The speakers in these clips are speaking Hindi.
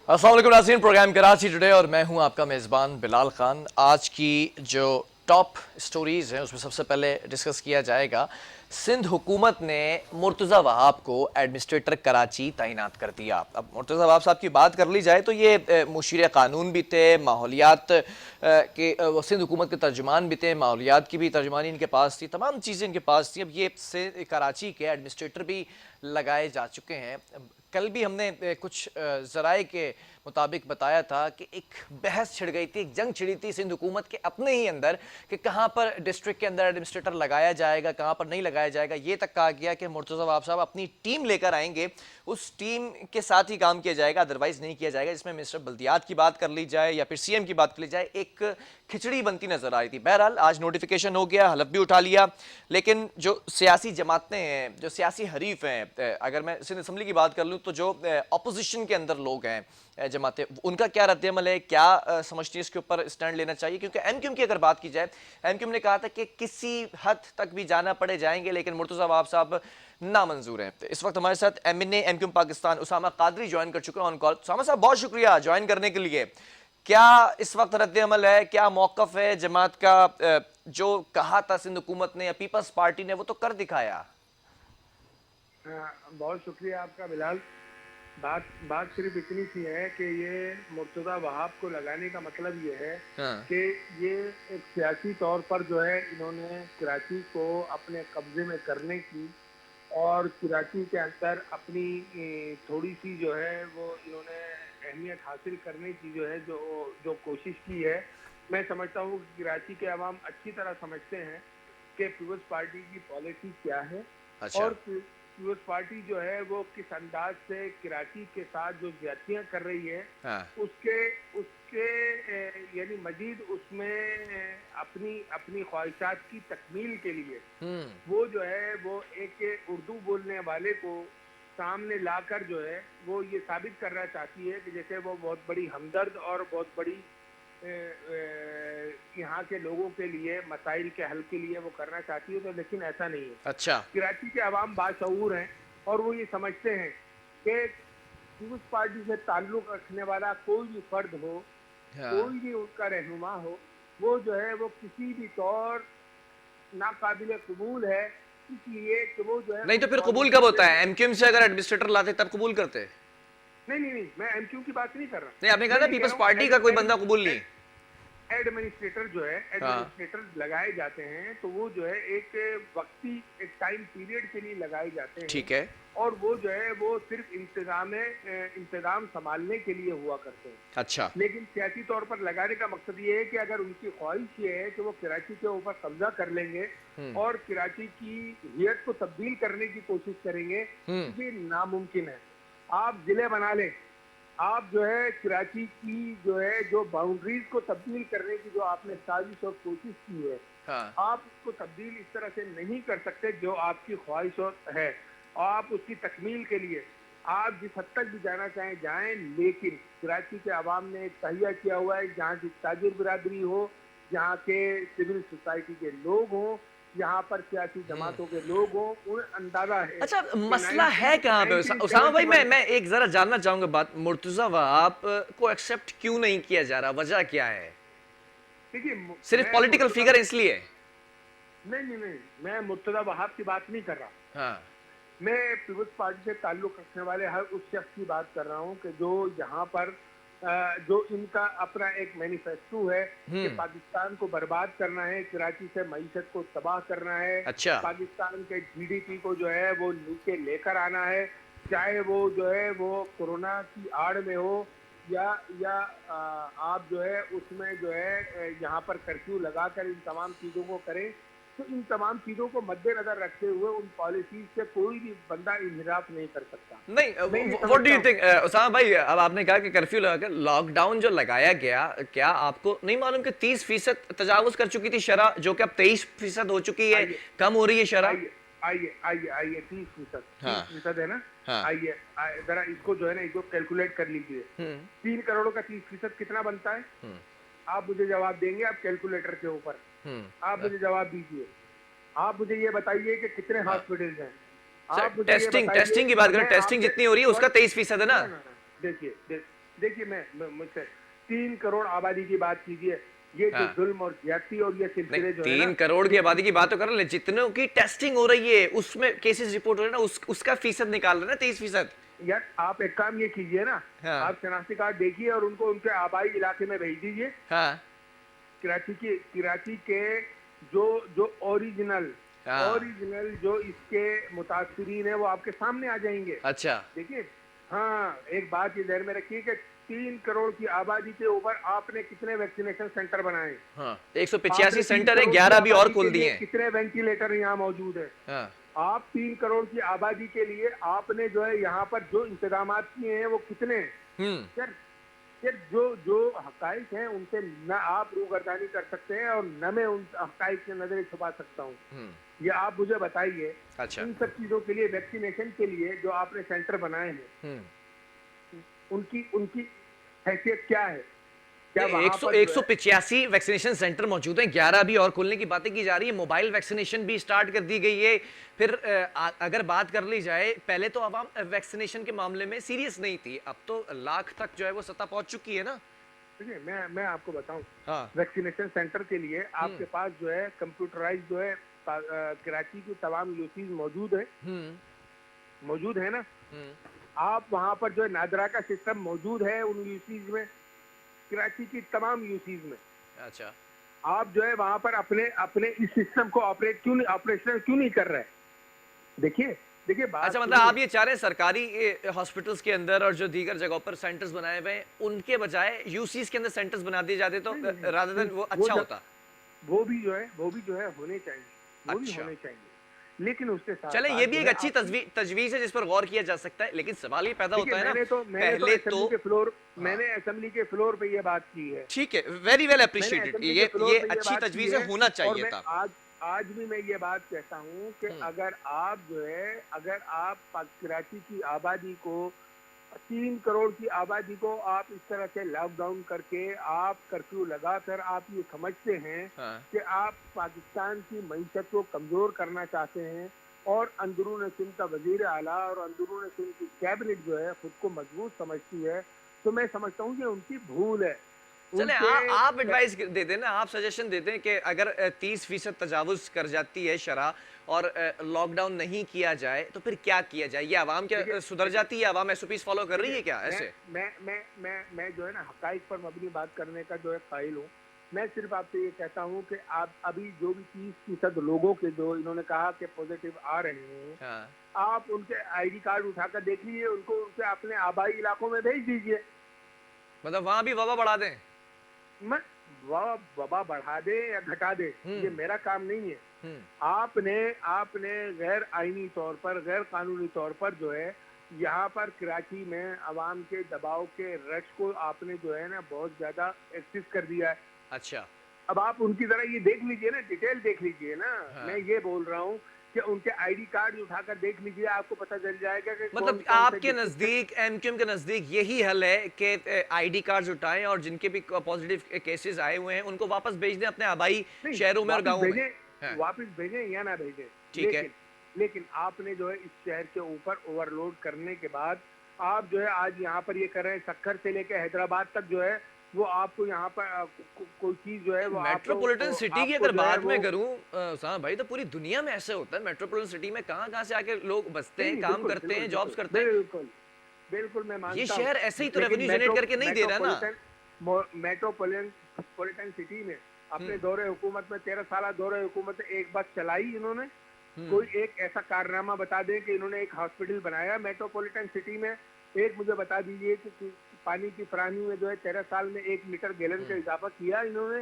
अस्सलाम वालेकुम नाज़रीन, प्रोग्राम कराची टुडे और मैं हूं आपका मेज़बान बिलाल खान। आज की जो टॉप स्टोरीज़ हैं उसमें सबसे पहले डिस्कस किया जाएगा, सिंध हुकूमत ने मुर्तज़ा वहाब को एडमिनिस्ट्रेटर कराची तैनात कर दिया। अब मुर्तज़ा वहाब साहब की बात कर ली जाए तो ये मुशीर क़ानून भी थे, माहौलियात के सिंध हुकूमत के तर्जुमान भी थे, माहौलियात की भी तर्जुमानी इनके पास थी, तमाम चीज़ें इनके पास थी। अब ये से कराची के एडमिनिस्ट्रेटर भी लगाए जा चुके हैं। कल भी हमने कुछ ज़राए के मुताबिक बताया था कि एक बहस छिड़ गई थी, एक जंग छिड़ी थी सिंध हुकूमत के अपने ही अंदर कि कहाँ पर डिस्ट्रिक्ट के अंदर एडमिनिस्ट्रेटर लगाया जाएगा, कहाँ पर नहीं लगाया जाएगा। ये तक कहा गया कि मुर्तज़ा वहाब साहब अपनी टीम लेकर आएंगे, उस टीम के साथ ही काम किया जाएगा, अदरवाइज नहीं किया जाएगा। जिसमें मिनिस्टर बल्दियात की बात कर ली जाए या फिर सीएम की बात कर ली जाए, एक खिचड़ी बनती नजर आ रही थी। बहरहाल आज नोटिफिकेशन हो गया, हलफ भी उठा लिया, लेकिन जो सियासी जमातें हैं, जो सियासी हरीफ हैं, अगर मैं सिंध असम्बली की बात कर लूँ तो जो अपोजिशन के अंदर लोग हैं, जमातें, उनका क्या रद्द-ए-अमल है, क्या समझती है इसके ऊपर स्टैंड लेना चाहिए? क्योंकि एमक्यूएम की अगर बात की जाए, एमक्यूएम ने कहा था कि किसी हद तक भी जाना पड़े जाएंगे, लेकिन मुर्तज़ा वहाब साहब नामंजूर हैं। इस वक्त हमारे साथ MNA MQM Pakistan Usama Qadri join कर चुके हैं ऑन कॉल। उसामा साहब बहुत शुक्रिया ज्वाइन करने के लिए। क्या इस वक्त रद्द-ए-अमल है, क्या मौकफ है जमात का? जो कहा था सिंध हुकूमत ने या पीपल्स पार्टी ने वो तो कर दिखाया। बहुत शुक्रिया आपका बिलाल। बात बात सिर्फ इतनी सी है कि ये मुर्तज़ा वहाब को लगाने का मतलब ये है हाँ। कि ये एक सियासी तौर पर जो है इन्होंने कराची को अपने कब्जे में करने की और कराची के अंदर अपनी थोड़ी सी जो है वो इन्होंने अहमियत हासिल करने की जो है जो जो कोशिश की है। मैं समझता हूँ कि कराची के अवाम अच्छी तरह समझते हैं कि पीपल्स पार्टी की पॉलिसी क्या है अच्छा। और पीपल्स पार्टी जो है वो किस अंदाज से कराची के साथ जो ज्यादतियां कर रही है हाँ। उसके उसके यानी मजीद उसमें अपनी अपनी ख्वाहिशात की तकमील के लिए वो जो है वो एक उर्दू बोलने वाले को सामने लाकर जो है वो ये साबित करना चाहती है कि जैसे वो बहुत बड़ी हमदर्द और बहुत बड़ी यहाँ के लोगों के लिए मसाइल के हल के लिए वो करना चाहती है। तो लेकिन ऐसा नहीं है। अच्छा। कराची के अवाम बाशऊर हैं और वो ये समझते हैं कि पीपल्स पार्टी से ताल्लुक रखने वाला कोई भी फर्द हो, हाँ। कोई भी उनका रहनुमा हो, वो जो है वो किसी भी तौर नाकाबिल कबूल है, इसलिए कि वो जो है नहीं तो फिर कबूल कब होता है? एमक्यूएम से अगर एडमिनिस्ट्रेटर लाते तब कबूल करते? नहीं नहीं नहीं, मैं एमक्यू की बात नहीं कर रहा। नहीं, आपने कहा मैं ना ये कह पीपल्स रहा पार्टी का कोई बंदा कबूल नहीं। हूँ एडमिनिस्ट्रेटर जो है हाँ। एडमिनिस्ट्रेटर लगाए जाते हैं तो वो जो है एक वक्ती एक टाइम पीरियड के लिए लगाए जाते हैं ठीक है। और वो जो है वो सिर्फ इंतजाम संभालने के लिए हुआ करते हैं। अच्छा। लेकिन सियासी तौर पर लगाने का मकसद ये है कि अगर उनकी ख्वाहिश ये है कि वो कराची के ऊपर कब्जा कर लेंगे और कराची की हियत को तब्दील करने की कोशिश करेंगे, ये नामुमकिन है। आप जिले बना लें, आप जो है कराची की जो है जो बाउंड्रीज को तब्दील करने की जो आपने साजिश और कोशिश की है, हाँ। आप उसको तब्दील इस तरह से नहीं कर सकते जो आपकी ख्वाहिश है। और आप उसकी तकमील के लिए आप जिस हद तक भी जाना चाहें जाएं, लेकिन कराची के अवाम ने एक तहिया किया हुआ है जहाँ की ताजिर बिरादरी हो, जहाँ के सिविल सोसाइटी के लोग हों, यहाँ पर सियासी जमातों के लोग हों, उन्हें अंदाजा है। अच्छा, मसला है कहाँ पे उसामा भाई? मैं एक जरा जानना चाहूंगा बात, मुर्तज़ा वहाब को एक्सेप्ट क्यों नहीं किया जा रहा, वजह क्या है? देखिए सिर्फ पॉलिटिकल फिगर इसलिए? नहीं नहीं नहीं, मैं मुर्तज़ा वहाब की बात नहीं कर रहा। हाँ। मैं पीपल्स पार्टी से ताल्लुक रखने वाले हर उस शख्स की बात कर रहा हूँ कि जो यहाँ पर जो इनका अपना एक मैनिफेस्टो है कि पाकिस्तान को बर्बाद करना है, कराची से मईशत को तबाह करना है। अच्छा। पाकिस्तान के जीडीपी को जो है वो नीचे लेकर आना है, चाहे वो जो है वो कोरोना की आड़ में हो या आप जो है उसमें जो है यहाँ पर कर्फ्यू लगाकर इन तमाम चीज़ों को करें। तो इन तमाम चीजों को मद्देनजर रखते हुए उन पॉलिसीज से कोई भी बंदा इन्हिराफ नहीं कर सकता। नहीं, what do you think Usama भाई? अब आपने कहा कि कर्फ्यू लगाकर, लॉकडाउन जो लगाया गया, क्या आपको नहीं मालूम कि 30% तजावुज कर चुकी थी शरह, जो कि अब 23% हो चुकी है, कम हो रही है शरह? आइए आइए आइए 30%, हाँ। 30% है ना? हाँ। आइए जरा इसको जो है ना इसको कैलकुलेट कर लीजिए। 3 करोड़ का 30% कितना बनता है? आप मुझे जवाब देंगे, आप कैलकुलेटर के ऊपर आप मुझे जवाब दीजिए। आप मुझे ये बताइए कि कितने हॉस्पिटल्स हैं। आप मुझे टेस्टिंग की बात करें, टेस्टिंग जितनी हो रही है उसका 23% है ना? देखिए देखिए मुझसे 3 करोड़ आबादी की बात कीजिए, ये जो हाँ। जुल्म और ज्यादती और ये नहीं, सिलसिले जो है ना, 3 करोड़ की ये आबादी की बात तो कर रहे हैं, जितनों की टेस्टिंग हो रही है उसमें केसेस रिपोर्ट हो रहे हैं ना, उसका फीसद निकाल रहे हैं ना, 23%। यार आप एक काम ये कीजिए ना, हाँ। आप शनाख्ती कार्ड देखिए और उनको उनके आबाई इलाके में भेज दीजिए। हाँ। कराची के जो जो ओरिजिनल हाँ। ओरिजिनल जो इसके मुतासरीन है वो आपके सामने आ जाएंगे। अच्छा। देखिए, हाँ, एक बात ये ध्यान में रखिए कि 3 करोड़ की आबादी के ऊपर आपने कितने वैक्सीनेशन सेंटर बनाए, हाँ, 185 आपने तीन सेंटर है, करोड़ की 11 अभी और आबादी खोल के दिए लिए हैं। कितने वेंटिलेटर यहाँ मौजूद है। हाँ। आप 3 करोड़ की आबादी के लिए आपने जो है यहाँ पर जो इंतजाम किए हैं वो कितने हैं? हम्म। यार, यार जो जो हकाइक हैं उनसे न आप रूगर्दानी कर सकते हैं और न मैं उन हकाइक से नजरें छुपा सकता हूँ। हम्म। ये आप मुझे बताइए, अच्छा। इन सब चीजों के लिए, वैक्सीनेशन के लिए जो आपने सेंटर बनाए हैं, हम्म। उनकी उनकी हैसियत क्या है? क्या एक वहां सौ पर एक जो सौ है, पिचासी वैक्सीनेशन सेंटर मौजूद हैं, 11 अभी और खोलने की बातें की जा रही है, मोबाइल वैक्सीनेशन भी स्टार्ट कर दी गई है। फिर अगर बात कर ली जाए, पहले तो आवाम वैक्सीनेशन के मामले में सीरियस नहीं थी, अब तो लाख तक जो है वो सतह पहुंच चुकी है ना। देखिए मैं आपको बताऊं, हाँ। वैक्सीनेशन सेंटर के लिए हम्म। आपके पास जो है कंप्यूटराइज जो है कराची की तमाम यूसीज हम्म। मौजूद है ना। हम्म। आप वहां पर जो है नादरा का सिस्टम मौजूद है उन यूसीज में, कराची की तमाम यूसीज में। अच्छा। आप जो है वहां पर अपने अपने इस सिस्टम को ऑपरेशनल क्यों नहीं कर रहे? देखिए देखिए बात अच्छा, मतलब सुनिए। आप ये चाह रहे हैं सरकारी हॉस्पिटल्स के अंदर और जो दीगर जगहों पर सेंटर्स बनाए हुए हैं उनके बजाय यूसीस के अंदर सेंटर्स बना दिए जाते तो नहीं नहीं नहीं रादर नहीं, देन वो अच्छा होता। वो भी जो है होने चाहिए, वो भी अच्छा। होने चाहिए, लेकिन उसके साथ चले, साथ ये भी जो एक है अच्छी आपकी, तजवीज है जिस पर गौर किया जा सकता है, लेकिन सवाल ये पैदा देखिए होता है ना, मैंने तो पहले तो। हाँ, मैंने असेंबली के फ्लोर पे ये बात की है। ठीक है, वेरी वेल मैंने अप्रिशिएटेड, असेंबली के फ्लोर ये पे ये अच्छी बात की तजवीज है, है होना और चाहिए मैं था। आज भी मैं ये बात कहता हूँ कि हम्म। अगर आप कराची की आबादी को, 3 करोड़ की आबादी को आप इस तरह से लॉकडाउन करके, आप कर्फ्यू लगाकर आप ये समझते हैं हाँ। कि आप पाकिस्तान की मईशत को कमजोर करना चाहते हैं और अंदरून सिंध का वजीर आला और अंदरून सिंध की कैबिनेट जो है खुद को मजबूत समझती है, तो मैं समझता हूँ कि उनकी भूल है। चले, उनके आप एडवाइस दे दें ना, आप सजेशन देते हैं कि अगर 30% तजावुज कर जाती है शरह और लॉकडाउन नहीं किया जाए तो फिर क्या किया जाए? ये आवाम क्या देखिए सुधर देखिए जाती है, आवाम एसओपीज फॉलो कर रही देखिए है क्या मैं ऐसे? मैं जो है ना हकाइक पर मबनी बात करने का जो है कायल हूँ। मैं सिर्फ आपसे ये कहता हूँ कि आप अभी जो भी 30% लोगों के जो इन्होंने कहा कि पॉजिटिव आ रहे हैं, हाँ। आप उनके आईडी कार्ड उठाकर देख लीजिए, उनको उनके अपने आबाई इलाकों में भेज दीजिए। मतलब वहां भी वबा बढ़ा दें? मैं वबा बढ़ा दे या घटा दे, ये हम्म। मेरा काम नहीं है। हम्म। आपने आपने गैर आईनी तौर पर, गैर कानूनी तौर पर जो है यहाँ पर कराची में अवाम के दबाव के रश को आपने जो है ना बहुत ज्यादा एक्सेस कर दिया है। अच्छा। अब आप उनकी तरह ये देख लीजिए ना, डिटेल देख लीजिए ना। हाँ। मैं ये बोल रहा हूँ कि उनके आईडी कार्ड उठाकर देख लीजिए, आपको पता चल जाएगा कि कौन मतलब कौन से आपके नजदीक, एमक्यूएम के नजदीक यही हल है कि आईडी कार्ड उठाएं और जिनके भी पॉजिटिव केसेस आए हुए हैं उनको वापस भेज दें अपने आबाई नहीं, शहरों में और वापस गांवों में? भेजें, हाँ। वापस भेजें या ना भेजें, ठीक है। लेकिन आपने जो है इस शहर के ऊपर ओवरलोड करने के बाद आप जो है आज यहाँ पर ये कर रहे हैं, सक्खर से लेकर हैदराबाद तक जो है वो आपको यहाँ पर कोई चीज जो है वो मेट्रोपॉलिटन सिटी की आपको अगर जो है बात वो, मैं करूं उसामा भाई, तो पूरी दुनिया में ऐसे होता है। मेट्रोपॉलिटन सिटी में कहाँ कहाँ से आके लोग बसते नहीं हैं, नहीं, काम बिल्कुल करते बिल्कुल हैं, जॉब्स बिल्कुल करते हैं। बिल्कुल बिल्कुल मैं ये मानता हूँ, शहर ऐसे ही तो लेकिन रेवेन्यू जनरेट करके नहीं दे रहा ना। मेट्रोपॉलिटन सिटी में अपने हम्म। दौरे हुकूमत में, 13 साल दौरे हुकूमत में एक बस चलाई इन्होंने? हम्म। कोई एक ऐसा कारनामा बता दें कि इन्होंने एक हॉस्पिटल बनाया मेट्रोपॉलिटन सिटी में? एक मुझे बता दीजिए कि पानी की फराहमी में जो है 13 साल में 1 लीटर गैलन का इजाफा किया इन्होंने?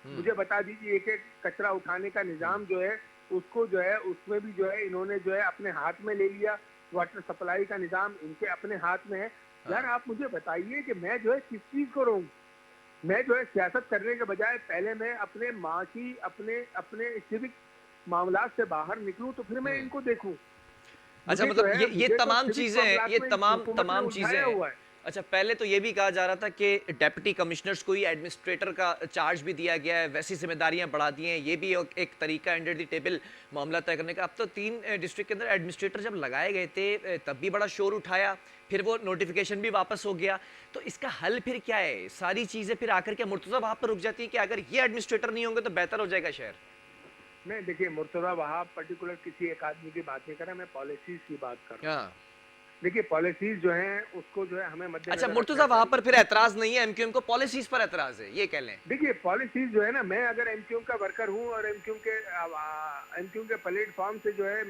मुझे बता दीजिए एक एक कचरा उठाने का निजाम जो है उसको जो है उसमें भी जो है इन्होंने जो है अपने हाथ में ले लिया। वाटर सप्लाई का निजाम इनके अपने हाथ में है। यार आप मुझे बताइए कि मैं जो है किस चीज को रहूं? मैं जो है सियासत करने के बजाय पहले मैं अपने माशी अपने अपने सिविक मामलात से बाहर निकलूं तो फिर मैं इनको देखूं। अच्छा, मुझे जो मतलब है ये मुझे तो तमाम सिविक चीजें, मामलात ये में तमाम हुकूमत ने तमाम उलझाया चीजें हुआ है। अच्छा, पहले तो ये भी कहा जा रहा था कि डेप्यूटी कमिश्नर्स को ही एडमिनिस्ट्रेटर का चार्ज भी दिया गया है, वैसी जिम्मेदारियां बढ़ा दी हैं, ये भी एक तरीका अंडर द टेबल मामला तय करने का। अब तो 3 डिस्ट्रिक्ट के अंदर एडमिनिस्ट्रेटर जब लगाए गए थे तब भी बड़ा शोर उठाया, फिर वो नोटिफिकेशन भी वापस हो गया। तो इसका हल फिर क्या है? सारी चीज़ें फिर आकर के मुर्तज़ा वहां पर रुक जाती है कि अगर ये एडमिनिस्ट्रेटर नहीं होंगे तो बेहतर हो जाएगा शहर। नहीं देखिए, मुर्तज़ा वहाब पर्टिकुलर किसी एक आदमी की बात नहीं कर रहा, मैं पॉलिसीज की बात कर रहा हूँ। हाँ। देखिए पॉलिसीज जो हैं उसको जो है हमें अच्छा, मद्देनजर रखना मुर्तज़ा वहां पर चाहिए। फिर एतराज नहीं है, एमक्यूएम को पॉलिसीज पर एतराज है, ये कह लें। देखिए पॉलिसीज जो है ना, मैं अगर एमक्यूएम का वर्कर हूँ और एमक्यूएम के प्लेटफॉर्म से जो है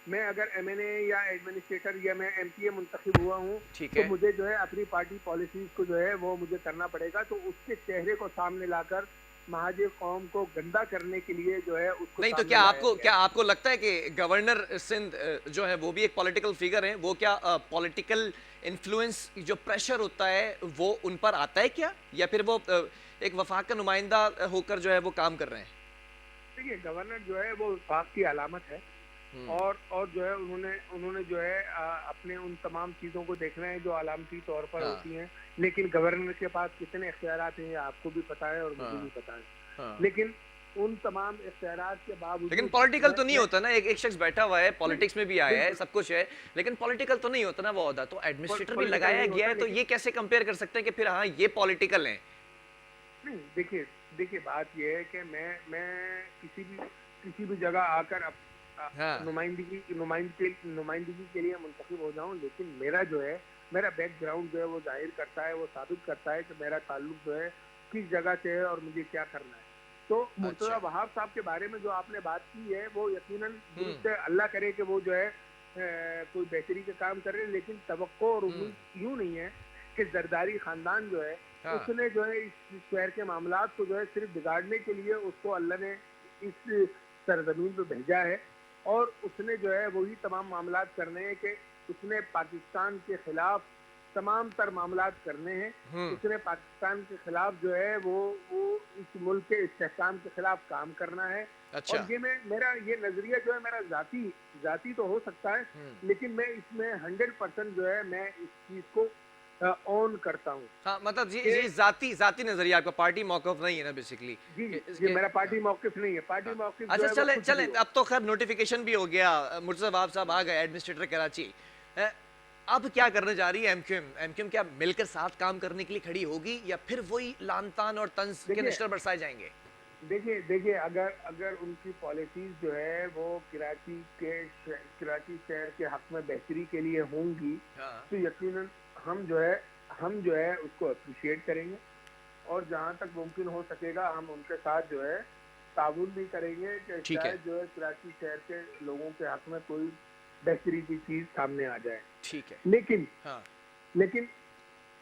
मैं अगर एमएनए या एडमिनिस्ट्रेटर या मैं एमपीए मुंतखब हुआ हूँ, ठीक तो है। मुझे जो है अपनी पार्टी पॉलिसीज को जो है वो मुझे करना पड़ेगा। तो उसके चेहरे को सामने लाकर महाजिर कौम को गंदा करने के लिए जो है उसको नहीं तो सामने लाया गया क्या है। आपको लगता है कि गवर्नर सिंध जो है वो भी एक पॉलिटिकल फिगर है, वो क्या पॉलिटिकल इन्फ्लुएंस जो प्रेशर होता है वो उन पर आता है क्या, या फिर वो एक वफाक का नुमाइंदा होकर जो है वो काम कर रहे हैं? देखिए गवर्नर जो है वो विफाक की अलामत है, हम्म। और जो है उन्होंने उन्होंने जो है अपने उन तमाम चीज़ों को देखना है जो अलामती तौर पर हाँ। होती हैं। लेकिन गवर्नर के पास कितने इख्तियारात हैं ये आपको भी पता है और मुझे हाँ। भी पता है। हाँ। लेकिन उन तमाम इख्तियारात के लेकिन बावजूद पॉलिटिकल तो नहीं मैं होता ना, एक शख्स बैठा हुआ है, पॉलिटिक्स में भी आया है, बिल्कुल सब कुछ है, लेकिन पॉलिटिकल तो नहीं होता ना वो ओहदा। तो एडमिनिस्ट्रेटर भी पॉलिटिकल लगाया नहीं गया होता, है, तो लेकिन ये कैसे कंपेयर कर सकते हैं कि फिर हाँ ये पॉलिटिकल है? नहीं देखिए देखिए बात यह है कि मैं किसी भी जगह आकर हाँ। नुमाइंदगी के लिए मुंतखब हो जाऊं, लेकिन मेरा जो है मेरा बैकग्राउंड जो है वो जाहिर करता है, वो साबित करता है कि मेरा ताल्लुक जो है किस जगह से है और मुझे क्या करना है। तो मुर्तज़ा अच्छा। वहाब साहब के बारे में जो आपने बात की है वो यकीनन हम्म। दुरुस्त है, अल्लाह करे कि वो जो है कोई बेहतरी का काम कर रहे हैं। लेकिन तवक्को और हम्म। उम्मीद यूं नहीं है कि जरदारी खानदान जो है हाँ। उसने जो है इस शहर के मामलात को जो है सिर्फ बिगाड़ने के लिए उसको अल्लाह ने इस सरजमीन पे भेजा है, और उसने जो है वही तमाम मामलात करने हैं कि उसने पाकिस्तान के खिलाफ तमाम तर मामलात करने हैं। हम्म। उसने पाकिस्तान के खिलाफ जो है वो इस मुल्क के इस्तेहकाम के खिलाफ काम करना है। अच्छा। और मेरा ये नजरिया जो है मेरा जाती तो हो सकता है, हम्म। लेकिन मैं इसमें 100% जो है मैं इस चीज को ऑन करता हूँ हाँ, मतलब कि ये जाती जाती नजरिया, आपका पार्टी मौकफ नहीं है ना बेसिकली? जी ये इसके मेरा पार्टी मौकिफ नहीं है। पार्टी हाँ। मौकिफ जो अच्छा, है वो चले खुद चले भी हो। अब तो खैर नोटिफिकेशन भी हो गया, मुर्तज़ा वहाब साहब आ गए एडमिनिस्ट्रेटर कराची। अ, अब क्या करने जा रही है एमक्यूएम? एमक्यूएम क्या मिलकर साथ काम करने के लिए खड़ी होगी, या फिर वही लान तान और तंज के देखिए निश्तर बरसाए जाएंगे? देखिए अगर अगर उनकी पॉलिसीज जो है वो कराची शहर के हक में बेहतरी के लिए होंगी, हाँ। तो यकीनन हम जो है उसको अप्रिशिएट करेंगे, और जहाँ तक मुमकिन हो सकेगा हम उनके साथ जो है ताउन भी करेंगे कि ठीक है। शायद जो है कराची शहर के लोगों के हक में कोई बेहतरी की चीज सामने आ जाए। ठीक है। लेकिन हाँ। लेकिन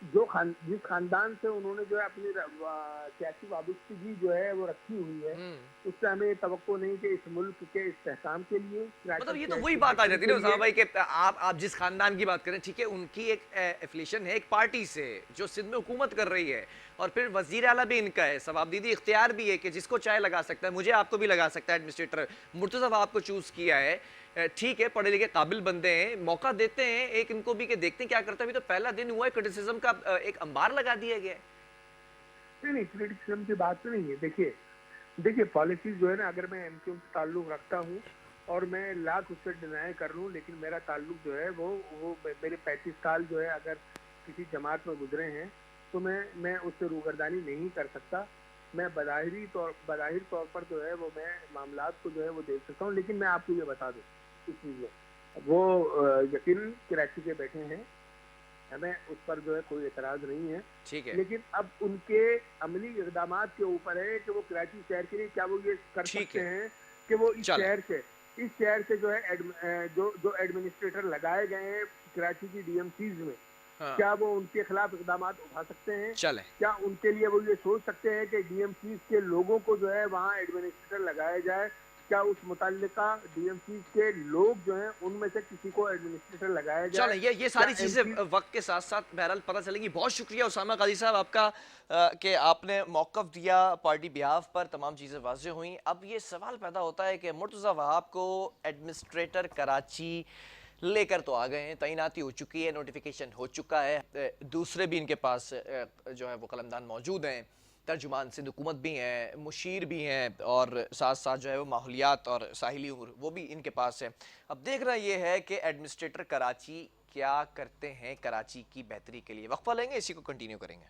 जिस खानदान से उन्होंने जो है अपनी सियासी वाबस्तगी जो है वो रखी हुई है, हम्म। उससे हमें ये तवक्को नहीं कि इस मुल्क के इस्तेहकाम के लिए मतलब कराची ये तो शहर वही की बात आ बेहतरी जाती के है ना उसामा लिए। भाई कि आप जिस खानदान की बात करें, ठीक है, उनकी एक एफिलिएशन है एक पार्टी से जो सिंध में हुकूमत कर रही है, और फिर वजीर आला भी इनका है, सवाबदीदी इख्तियार भी है कि जिसको चाहे लगा सकता है, मुझे आपको भी लगा सकता है एडमिनिस्ट्रेटर। मुर्तज़ा वहाब को चूज किया है, ठीक है, पढ़े लिखे काबिल बंदे हैं, मौका देते हैं एक इनको भी कि देखते हैं क्या करता है। अभी तो पहला दिन हुआ है, क्रिटिसिज्म का एक अंबार लगा दिया गया है। नहीं क्रिटिसिज्म की बात तो नहीं है। देखिए पॉलिसीज जो है ना, अगर मैं एमक्यूएम से ताल्लुक रखता हूँ और मैं लाख उससे डिनाई कर लूँ, लेकिन मेरा ताल्लुक जो है वो मेरे 35 साल जो है अगर किसी जमात में गुजरे हैं, तो मैं उससे रूगर्दानी नहीं कर सकता। मैं बज़ाहिर तौर पर जो है वो मैं मामलात को जो है वो देख सकता हूँ। लेकिन मैं आपको ये बता दूँ इस चीज़ में वो यकीन कराची के बैठे हैं, हमें उस पर जो है कोई एतराज़ नहीं है। ठीक है। लेकिन अब उनके अमली इक़दामात के ऊपर है कि वो कराची शहर के लिए क्या वो ये कर ठीक सकते है। हैं कि वो इस चलें। शहर से जो है जो एडमिनिस्ट्रेटर लगाए गए हैं कराची की डीएमसीज में, हाँ। क्या वो उनके खिलाफ इक़दामात उठा सकते हैं? चलें। क्या उनके लिए वो ये सोच सकते हैं कि डीएमसीज के लोगों को जो है वहाँ एडमिनिस्ट्रेटर लगाया जाए? क्या उस मुतल्लिका डीएमसीज के लोग जो हैं उनमें से किसी को एडमिनिस्ट्रेटर लगाया जाए? चलें, ये सारी क्या चीज़ें MP वक्त के साथ साथ बहरहाल पता चलेंगी। बहुत शुक्रिया उसामा काजी साहब आपका कि आपने मौक़िफ़ दिया पार्टी बिहाफ पर, तमाम चीज़ें वाज़ेह हुई। अब ये सवाल पैदा होता है कि मुर्तज़ा वहाब को एडमिनिस्ट्रेटर कराची लेकर तो आ गए हैं, तैनाती हो चुकी है, नोटिफिकेशन हो चुका है, दूसरे भी इनके पास जो है वो कलमदान मौजूद हैं, तर्जुमान सिंध हुकूमत भी हैं, मुशीर भी हैं, और साथ साथ जो है वो माहौलियात और साहिली उम्र वो भी इनके पास है। अब देखना ये है कि एडमिनिस्ट्रेटर कराची क्या करते हैं कराची की बेहतरी के लिए। वक्फा लेंगे, इसी को कंटिन्यू करेंगे।